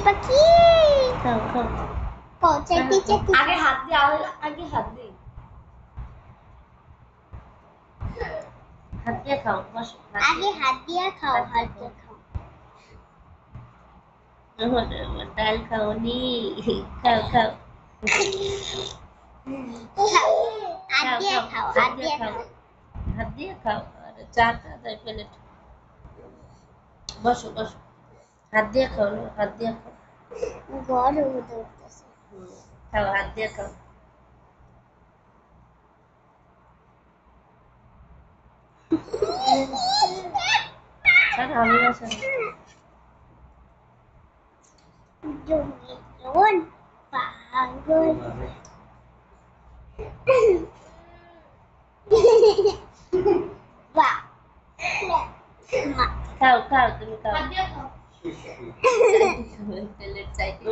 পাখি খাও খাও পৌঁছাতে যেতে আগে হাত দিয়ে আগে হাত দিয়ে খাও বসো আগে হাত দিয়ে খাও হাত দিয়ে খাও ডাল খাও নি খাও খাও হাত দিয়ে খাও হাত দিয়ে খাও হাত দিয়ে খাও আর চাটা তাই প্লেট বসো বসো হাত দিয়ে খাও হাত দিয়ে খাও গরম হতে উঠতেছে খাও হাত দিয়ে খাও ছাড়ো আমি বসো জমিন পাগল বাহ খাও খাও তুমি খাও হাত দিয়ে খাও প্লেট চাইতে